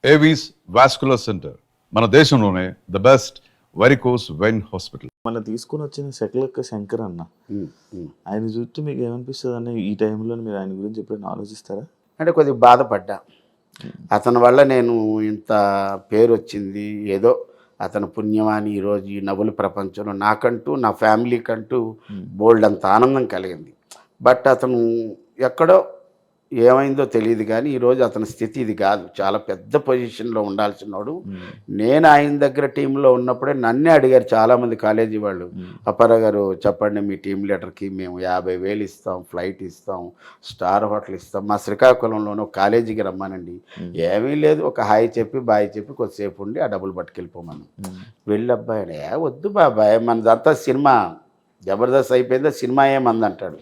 Avis vascular centre మన దేశంలోనే the best varicose vein hospital. మళ్ళీ తీసుకొని వచ్చిన శకలక్క శంకర్ అన్న, ఆయన చూస్తే మీకు ఏమనిపిస్తుంది అన్న? ఈ టైంలో మీరు ఆయన గురించి ఎప్పుడైనా ఆలోచిస్తారా? అంటే కొద్దిగా బాధపడ్డా. అతని వల్ల నేను ఇంత పేరు వచ్చింది, ఏదో అతని పుణ్యమాని ఈరోజు ఈ నవ్వుల ప్రపంచంలో నాకంటూ నా ఫ్యామిలీకంటూ బోల్డ్ అంత ఆనందం కలిగింది. బట్ అతను ఎక్కడో ఏమైందో తెలియదు కానీ ఈరోజు అతని స్థితి ఇది కాదు. చాలా పెద్ద పొజిషన్లో ఉండాల్సినవాడు. నేను ఆయన దగ్గర టీంలో ఉన్నప్పుడే నన్నే అడిగారు చాలామంది కాలేజీ వాళ్ళు, అప్పారావు గారు చెప్పండి మీ టీం లీడర్కి మేము 50,000 ఇస్తాం, ఫ్లైట్ ఇస్తాం, స్టార్ హోటల్ ఇస్తాం, మా శ్రీకాకుళంలోనూ కాలేజీకి రమ్మానండి. ఏమీ లేదు, ఒక హాయ్ చెప్పి బాయ్ చెప్పి కొద్దిసేపు ఉండి ఆ డబ్బులు పట్టుకెళ్ళిపోమను. వెళ్ళి అబ్బాయి వద్దు బాబాయ్ మనదంతా సినిమా, జబర్దస్త్ అయిపోయిందో సినిమా ఏమందంటాడు.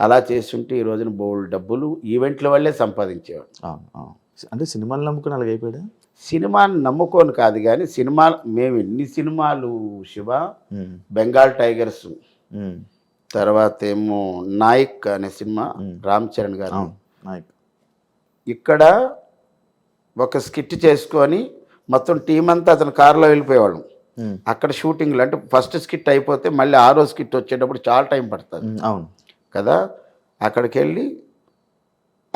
అలా చేస్తుంటే ఈ రోజున బోల్డ్ డబ్బులు ఈవెంట్ల వల్లే సంపాదించేవాడు. అంటే సినిమాలు నమ్ముకుని అలాగ అయిపోయాడు. సినిమాని నమ్ముకోను కాదు కానీ సినిమా మేము ఎన్ని సినిమాలు శివ, బెంగాల్ టైగర్స్, తర్వాత ఏమో నాయక్ అనే సినిమా రామ్ చరణ్ గారు, ఇక్కడ ఒక స్కిట్ చేసుకొని మొత్తం టీం అంతా అతని కారులో వెళ్ళిపోయేవాళ్ళం. అక్కడ షూటింగ్లు అంటే ఫస్ట్ స్కిట్ అయిపోతే మళ్ళీ ఆరో స్కిట్ వచ్చేటప్పుడు చాలా టైం పడుతుంది. అవును కదా. అక్కడికి వెళ్ళి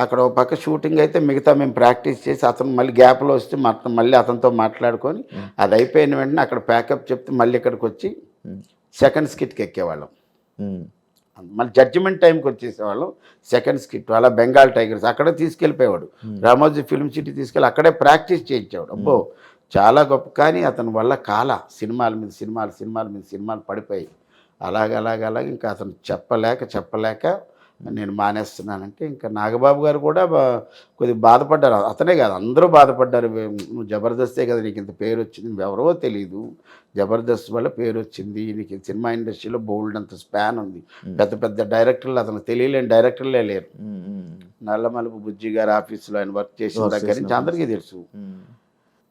అక్కడ ఒక పక్క షూటింగ్ అయితే మిగతా మేము ప్రాక్టీస్ చేసి అతను మళ్ళీ గ్యాప్లో వస్తే మళ్ళీ అతనితో మాట్లాడుకొని అది అయిపోయిన వెంటనే అక్కడ ప్యాకప్ చెప్తే మళ్ళీ ఇక్కడికి వచ్చి సెకండ్ స్కిట్కి ఎక్కేవాళ్ళం. మళ్ళీ జడ్జిమెంట్ టైంకి వచ్చేసేవాళ్ళం. సెకండ్ స్కిట్ అలా బెంగాల్ టైగర్స్ అక్కడే తీసుకెళ్ళిపోయేవాడు. రామోజీ ఫిల్మ్ సిటీ తీసుకెళ్ళి అక్కడే ప్రాక్టీస్ చేయించేవాడు. అబ్బో చాలా గొప్ప. కానీ అతని వల్ల సినిమాల మీద సినిమాలు పడిపోయి అలాగ ఇంకా అతను చెప్పలేక నేను మానేస్తున్నానంటే ఇంకా నాగబాబు గారు కూడా కొద్దిగా బాధపడ్డారు. అతనే కాదు అందరూ బాధపడ్డారు. నువ్వు జబర్దస్తే కదా నీకు ఇంత పేరు వచ్చింది, ఎవరో తెలియదు, జబర్దస్త్ వల్ల పేరు వచ్చింది, నీకు సినిమా ఇండస్ట్రీలో బోల్డ్ అంత స్పాన్ ఉంది, పెద్ద పెద్ద డైరెక్టర్లు అతను తెలియలేని డైరెక్టర్లే లేరు. నల్లమలుపు బుజ్జి గారి ఆఫీసులో ఆయన వర్క్ చేసిన దగ్గర నుంచి అందరికీ తెలుసు.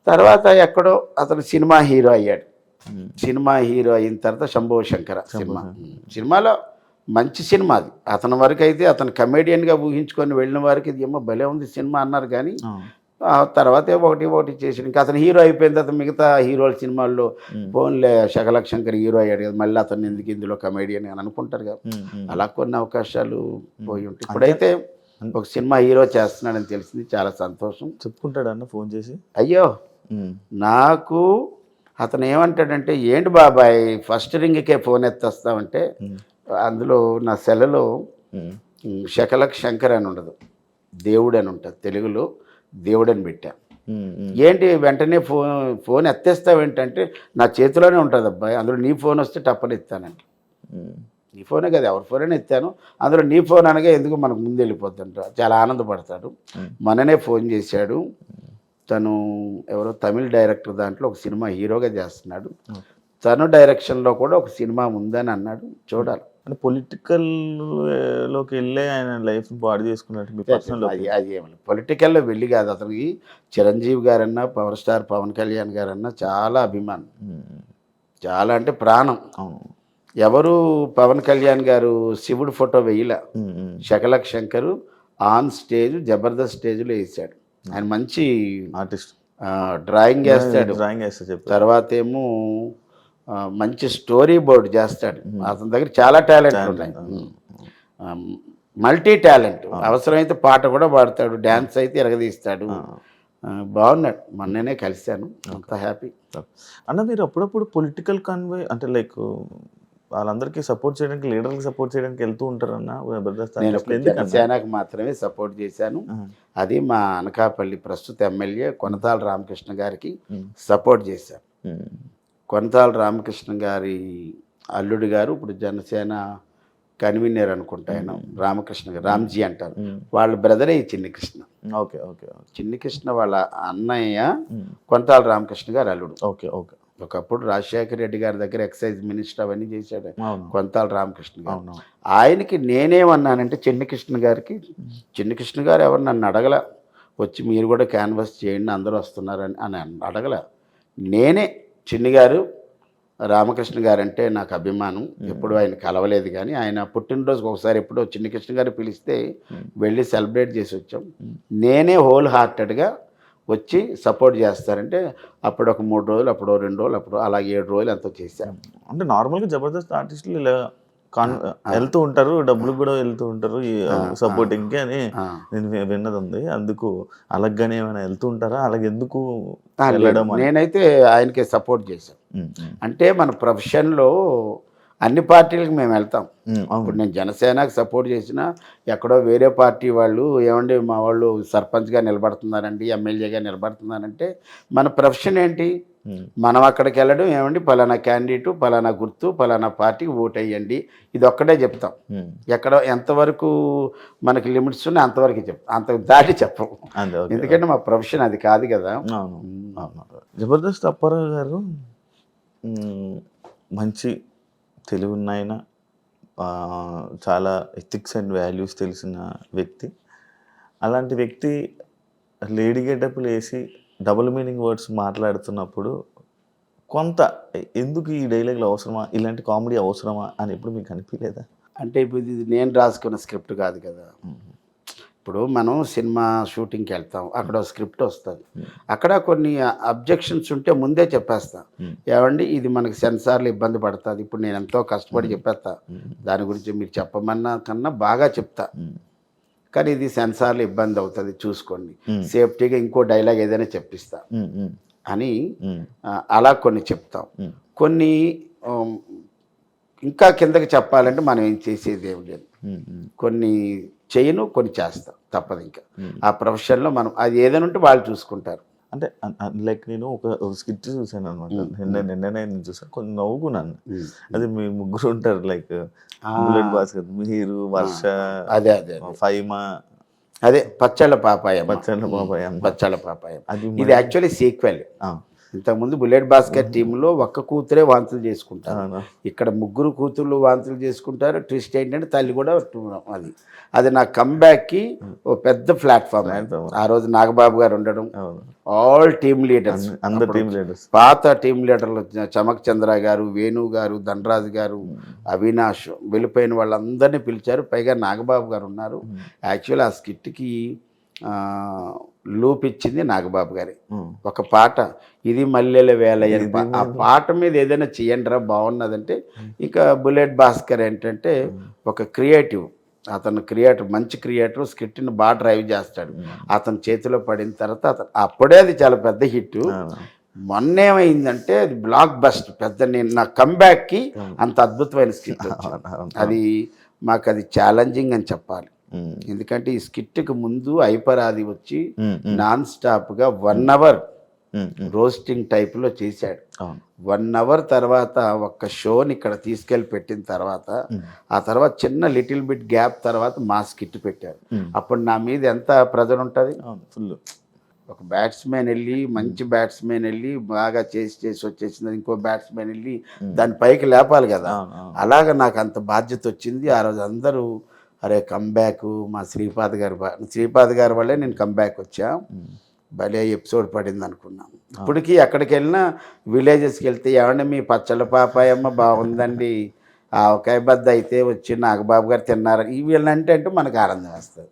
తర్వాత ఎక్కడో అతను సినిమా హీరో అయ్యాడు. సినిమా హీరో అయిన తర్వాత శంభో శంకర సినిమాలో మంచి సినిమా అది. అతని వరకు అయితే అతను కమెడియన్గా ఊహించుకొని వెళ్ళిన వారికి ఇది ఏమో భలే ఉంది సినిమా అన్నారు. కానీ తర్వాత ఒకటి చేసి ఇంకా అతను హీరో అయిపోయిన తర్వాత మిగతా హీరోల సినిమాల్లో పోన్లే శకలక్ శంకర్ హీరో అయ్యాడు కదా, మళ్ళీ అతను ఎందుకు ఇందులో కమెడియన్ అని అనుకుంటారు కదా. అలా కొన్ని అవకాశాలు పోయి ఉంటాయి. ఇప్పుడైతే ఒక సినిమా హీరో చేస్తున్నాడని తెలిసింది, చాలా సంతోషం. చెప్పుకుంటాడు అన్న ఫోన్ చేసి. అయ్యో నాకు అతను ఏమంటాడంటే ఏంటి బాబాయ్ ఫస్ట్ రింగ్కే ఫోన్ ఎత్తేస్తామంటే అందులో నా సెలలో శకలక్ శంకర్ అని ఉండదు, దేవుడు అని ఉంటుంది. తెలుగులో దేవుడని పెట్టా. ఏంటి వెంటనే ఫోన్ ఎత్తేస్తావేంటంటే నా చేతిలోనే ఉంటుంది అబ్బాయి, అందులో నీ ఫోన్ వస్తే టప్పని ఎత్తానంట. నీ ఫోనే కదా ఎవరి ఫోన్ ఎత్తాను, అందులో నీ ఫోన్ అనగా ఎందుకు మనకు ముందు వెళ్ళిపోతుంట. చాలా ఆనందపడతాడు. మననే ఫోన్ చేశాడు. తను ఎవరో తమిళ డైరెక్టర్ దాంట్లో ఒక సినిమా హీరోగా చేస్తున్నాడు. తను డైరెక్షన్లో కూడా ఒక సినిమా ఉందని అన్నాడు. చూడాలి. అంటే పొలిటికల్లోకి వెళ్ళి ఆయన లైఫ్ పాడు చేసుకున్నట్టు అది ఏమన్నా పొలిటికల్లో వెళ్ళి కాదు. అతనికి చిరంజీవి గారన్నా, పవర్ స్టార్ పవన్ కళ్యాణ్ గారన్నా చాలా అభిమానం, చాలా అంటే ప్రాణం. ఎవరు పవన్ కళ్యాణ్ గారు శివుడు ఫోటో వేయలే, శకలక్ శంకరు ఆన్ స్టేజ్ జబర్దస్త్ స్టేజ్లో వేసాడు. ఆయన మంచి ఆర్టిస్ట్, డ్రాయింగ్ వేస్తాడు. తర్వాత ఏమో మంచి స్టోరీ బోర్డ్ చేస్తాడు. అతని దగ్గర చాలా టాలెంట్ ఉన్నాయి, మల్టీ టాలెంట్. అవసరమైతే పాట కూడా పాడతాడు, డ్యాన్స్ అయితే ఎరగదీస్తాడు. బాగున్నాడు. మొన్ననే కలిశాను, అంత హ్యాపీ. అన్న మీరు అప్పుడప్పుడు పొలిటికల్ కాన్వే అంటే లైక్ వాళ్ళందరికీ సపోర్ట్ చేయడానికి, లీడర్కి సపోర్ట్ చేయడానికి వెళ్తూ ఉంటారన్న? నేను జనసేనకు మాత్రమే సపోర్ట్ చేశాను. అది మా అనకాపల్లి ప్రస్తుత ఎమ్మెల్యే కొనతాల రామకృష్ణ గారికి సపోర్ట్ చేశాను. కొనతాల రామకృష్ణ గారి అల్లుడు గారు ఇప్పుడు జనసేన కన్వీనర్ అనుకుంటా, ఆయన రామకృష్ణ గారు, రామ్జీ అంటారు. వాళ్ళ బ్రదరే ఈ చిన్ని కృష్ణ. Okay okay. చిన్ని కృష్ణ వాళ్ళ అన్నయ్య కొనతాల రామకృష్ణ గారు అల్లుడు. Okay okay. ఒకప్పుడు రాజశేఖర రెడ్డి గారి దగ్గర ఎక్సైజ్ మినిస్టర్ అవన్నీ చేశాడు కొనతాల రామకృష్ణ గారు. ఆయనకి నేనేమన్నానంటే చిన్ని కృష్ణ గారు ఎవరు నన్ను అడగల, వచ్చి మీరు కూడా క్యాన్వాస్ చేయండి అందరూ వస్తున్నారని అని అడగల. నేనే చిన్ని గారు రామకృష్ణ గారు అంటే నాకు అభిమానం. ఎప్పుడు ఆయన కలవలేదు కానీ ఆయన పుట్టినరోజుకి ఒకసారి ఎప్పుడో చిన్ని కృష్ణ గారు పిలిస్తే వెళ్ళి సెలబ్రేట్ చేసి వచ్చాం. నేనే హోల్ హార్టెడ్గా వచ్చి సపోర్ట్ చేస్తారంటే అప్పుడు ఒక 3 రోజులు, అప్పుడు 2 రోజులు, అప్పుడు అలా 7 రోజులు ఎంతో చేశారు. అంటే నార్మల్గా జబర్దస్త్ ఆర్టిస్టులు ఇలా వెళ్తూ ఉంటారు, డబ్బులు కూడా వెళ్తూ ఉంటారు ఈ సపోర్టింగ్కి అని నేను విన్నది ఉంది. అందుకు అలాగనే ఏమైనా వెళ్తూ ఉంటారా? అలాగే ఎందుకు వెళ్ళడం అని? నేనైతే ఆయనకే సపోర్ట్ చేశాను. ఉమ్, ఉమ్, అంటే మన ప్రొఫెషన్లో అన్ని పార్టీలకు మేము వెళ్తాం. అవును. ఇప్పుడు నేను జనసేనకు సపోర్ట్ చేసినా ఎక్కడో వేరే పార్టీ వాళ్ళు ఏమండి మా వాళ్ళు సర్పంచ్గా నిలబడుతున్నారండి, ఎమ్మెల్యేగా నిలబడుతున్నారంటే మన ప్రొఫెషన్ ఏంటి? మనం అక్కడికి వెళ్ళడం ఏమండి పలానా క్యాండిడేటు, పలానా గుర్తు, పలానా పార్టీకి ఓటు వేయండి, ఇది ఒక్కటే చెప్తాం. ఎక్కడ ఎంతవరకు మనకి లిమిట్స్ ఉన్నాయి అంతవరకు చెప్తాం, అంత దాటి చెప్పం. ఎందుకంటే మా ప్రొఫెషన్ అది కాదు కదా. అవును అవును. జబర్దస్త్ అప్పారావు గారు మంచి తెలివి ఉన్నాయన, చాలా ఎథిక్స్ అండ్ వాల్యూస్ తెలిసిన వ్యక్తి. అలాంటి వ్యక్తి లేడీ గెటప్లు వేసి డబుల్ మీనింగ్ వర్డ్స్ మాట్లాడుతున్నప్పుడు కొంత ఎందుకు ఈ డైలాగులు అవసరమా, ఇలాంటి కామెడీ అవసరమా అని ఎప్పుడు మీకు అనిపించలేదా? అంటే ఇప్పుడు ఇది నేను రాసుకున్న స్క్రిప్ట్ కాదు కదా. ఇప్పుడు మనం సినిమా షూటింగ్కి వెళ్తాం, అక్కడ స్క్రిప్ట్ వస్తుంది, అక్కడ కొన్ని అబ్జెక్షన్స్ ఉంటే ముందే చెప్పేస్తా. ఏమండి ఇది మనకి సెన్సార్లు ఇబ్బంది పడుతుంది, ఇప్పుడు నేను ఎంతో కష్టపడి చెప్పేస్తా, దాని గురించి మీరు చెప్పమన్నా కన్నా బాగా చెప్తా, కానీ ఇది సెన్సార్లు ఇబ్బంది అవుతుంది చూసుకోండి, సేఫ్టీగా ఇంకో డైలాగ్ ఏదైనా చెప్పిస్తా అని అలా కొన్ని చెప్తాం. కొన్ని ఇంకా కిందకి చెప్పాలంటే మనం ఏం చేసేది ఏమి లేదు, కొన్ని చేయను కొన్ని చేస్తాం, తప్పదు. ఇంకా ఆ ప్రొఫెషన్లో మనం అది ఏదైనా ఉంటే వాళ్ళు చూసుకుంటారు. అంటే లైక్ నేను ఒక స్కిట్ చూసాను అనమాట, నిన్ననే నేను చూసాను, కొంచెం నవ్వుకున్నాను. అది మీ ముగ్గురు ఉంటారు, లైక్ బుల్లెట్ భాస్కర్, మీరు, వర్ష, అదే అదే ఫైమా, అదే పచ్చళ్ళ పాపాయం, పచ్చళ్ళ పాపాయం. ఇది యాక్చువల్లీ సీక్వెల్. ఇంతకుముందు బుల్లెట్ భాస్కర్ టీంలో ఒక్క కూతురే వాంతులు చేసుకుంటారు, ఇక్కడ ముగ్గురు కూతుర్లు వాంతులు చేసుకుంటారు. ట్విస్ట్ ఏంటంటే తల్లి కూడా అది నా కంబ్యాక్కి ఓ పెద్ద ప్లాట్ఫామ్. ఆ రోజు నాగబాబు గారు ఉండడం, ఆల్ టీమ్ లీడర్స్, అందరు టీమ్ లీడర్స్, పాత టీమ్ లీడర్లు చమక్ చంద్ర గారు, వేణు గారు, ధనరాజు గారు, అవినాష్, వెళ్ళిపోయిన వాళ్ళందరినీ పిలిచారు. పైగా నాగబాబు గారు ఉన్నారు. యాక్చువల్ ఆ స్కిట్కి లూప్ ఇచ్చింది నాగబాబు గారి ఒక పాట, ఇది మల్లెల వేల. ఆ పాట మీద ఏదైనా చేయండిరా బాగున్నదంటే ఇంకా బుల్లెట్ భాస్కర్ ఏంటంటే ఒక క్రియేటివ్, అతను క్రియేటర్, మంచి క్రియేటర్, స్క్రిప్ట్ని బాగా డ్రైవ్ చేస్తాడు. అతని చేతిలో పడిన తర్వాత అప్పుడే అది చాలా పెద్ద హిట్. మొన్న ఏమైందంటే అది బ్లాక్ బస్ట్ పెద్ద. నేను నా కంబ్యాక్కి అంత అద్భుతమైన స్క్రిప్ట్ అది మాకు అది ఛాలెంజింగ్ అని చెప్పాలి. ఎందుకంటే ఈ స్కిట్కి ముందు ఐపరాది వచ్చి నాన్ స్టాప్గా 1 hour రోస్టింగ్ టైప్లో చేశాడు. 1 hour తర్వాత ఒక్క షోని ఇక్కడ తీసుకెళ్ళి పెట్టిన తర్వాత ఆ తర్వాత చిన్న లిటిల్ బిట్ గ్యాప్ తర్వాత మా స్కిట్ పెట్టారు. అప్పుడు నా మీద ఎంత ప్రెజర్ ఉంటుంది. ఫుల్ ఒక బ్యాట్స్మెన్ వెళ్ళి, మంచి బ్యాట్స్మెన్ వెళ్ళి బాగా చేసి వచ్చేసింది, ఇంకో బ్యాట్స్మెన్ వెళ్ళి దాని పైకి లేపాలి కదా. అలాగ నాకు అంత బాధ్యత వచ్చింది. ఆ రోజు అందరూ అరే కంబ్యాక్ మా శ్రీపాద్ గారి వల్లే నేను కంబ్యాక్ వచ్చా, భలే ఎపిసోడ్ పడింది అనుకున్నాం. ఇప్పటికీ ఎక్కడికి వెళ్ళినా విలేజెస్కి వెళ్తే ఏమంటే మీ పచ్చళ్ళ పాపాయమ్మ బాగుందండి, ఆవకాయ బద్ద అయితే వచ్చి నాగబాబు గారు తిన్నారు, ఇవి అంటే మనకు ఆనందం వస్తుంది.